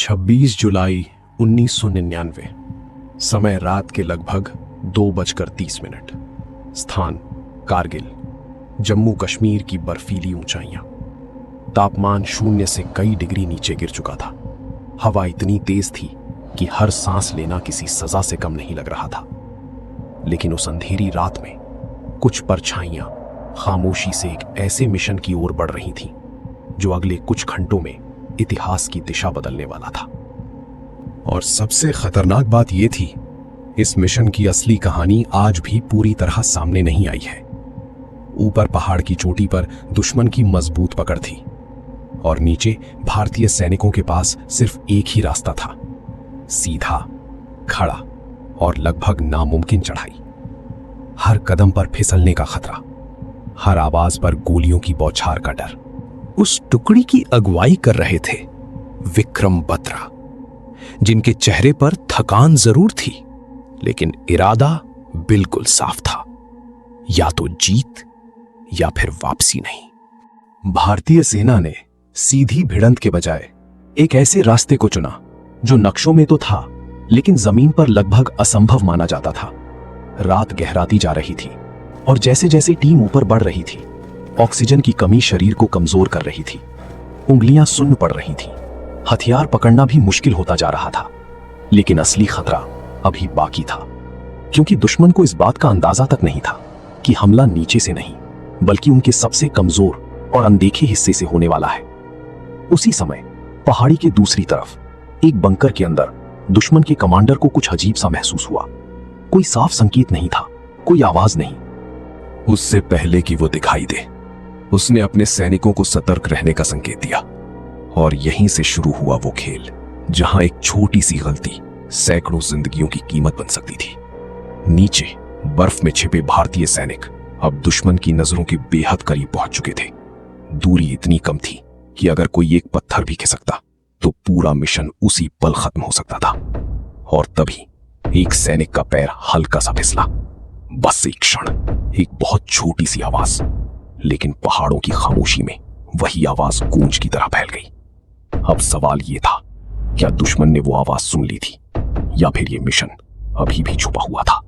26 जुलाई 1999। समय रात के लगभग 2:30। स्थान कारगिल, जम्मू कश्मीर की बर्फीली ऊंचाइयां। तापमान 0 से कई डिग्री नीचे गिर चुका था। हवा इतनी तेज थी कि हर सांस लेना किसी सजा से कम नहीं लग रहा था। लेकिन उस अंधेरी रात में कुछ परछाइयां खामोशी से एक ऐसे मिशन की ओर बढ़ रही थीं जो अगले कुछ घंटों में इतिहास की दिशा बदलने वाला था। और सबसे खतरनाक बात यह थी, इस मिशन की असली कहानी आज भी पूरी तरह सामने नहीं आई है। ऊपर पहाड़ की चोटी पर दुश्मन की मजबूत पकड़ थी और नीचे भारतीय सैनिकों के पास सिर्फ एक ही रास्ता था, सीधा, खड़ा और लगभग नामुमकिन चढ़ाई। हर कदम पर फिसलने का खतरा, हर आवाज पर गोलियों की बौछार का डर। उस टुकड़ी की अगुवाई कर रहे थे विक्रम बत्रा, जिनके चेहरे पर थकान जरूर थी, लेकिन इरादा बिल्कुल साफ था, या तो जीत या फिर वापसी नहीं। भारतीय सेना ने सीधी भिड़ंत के बजाय एक ऐसे रास्ते को चुना जो नक्शों में तो था, लेकिन जमीन पर लगभग असंभव माना जाता था। रात गहराती जा रही थी और जैसे जैसे टीम ऊपर बढ़ रही थी, ऑक्सीजन की कमी शरीर को कमजोर कर रही थी। उंगलियां सुन्न पड़ रही थीं, हथियार पकड़ना भी मुश्किल होता जा रहा था। लेकिन असली खतरा अभी बाकी था, क्योंकि दुश्मन को इस बात का अंदाजा तक नहीं था कि हमला नीचे से नहीं, बल्कि उनके सबसे कमजोर और अनदेखे हिस्से से होने वाला है। उसी समय पहाड़ी के दूसरी तरफ एक बंकर के अंदर दुश्मन के कमांडर को कुछ अजीब सा महसूस हुआ। कोई साफ संकेत नहीं था, कोई आवाज नहीं। उससे पहले कि वो दिखाई दे, उसने अपने सैनिकों को सतर्क रहने का संकेत दिया। और यहीं से शुरू हुआ वो खेल जहां एक छोटी सी गलती सैकड़ों जिंदगियों की कीमत बन सकती थी। नीचे बर्फ में छिपे भारतीय सैनिक अब दुश्मन की नजरों के बेहद करीब पहुंच चुके थे। दूरी इतनी कम थी कि अगर कोई एक पत्थर भी खिसकता तो पूरा मिशन उसी पल खत्म हो सकता था। और तभी एक सैनिक का पैर हल्का सा फिसला। बस एक क्षण, एक बहुत छोटी सी आवाज, लेकिन पहाड़ों की खामोशी में वही आवाज गूंज की तरह फैल गई। अब सवाल यह था, क्या दुश्मन ने वो आवाज सुन ली थी या फिर ये मिशन अभी भी छुपा हुआ था?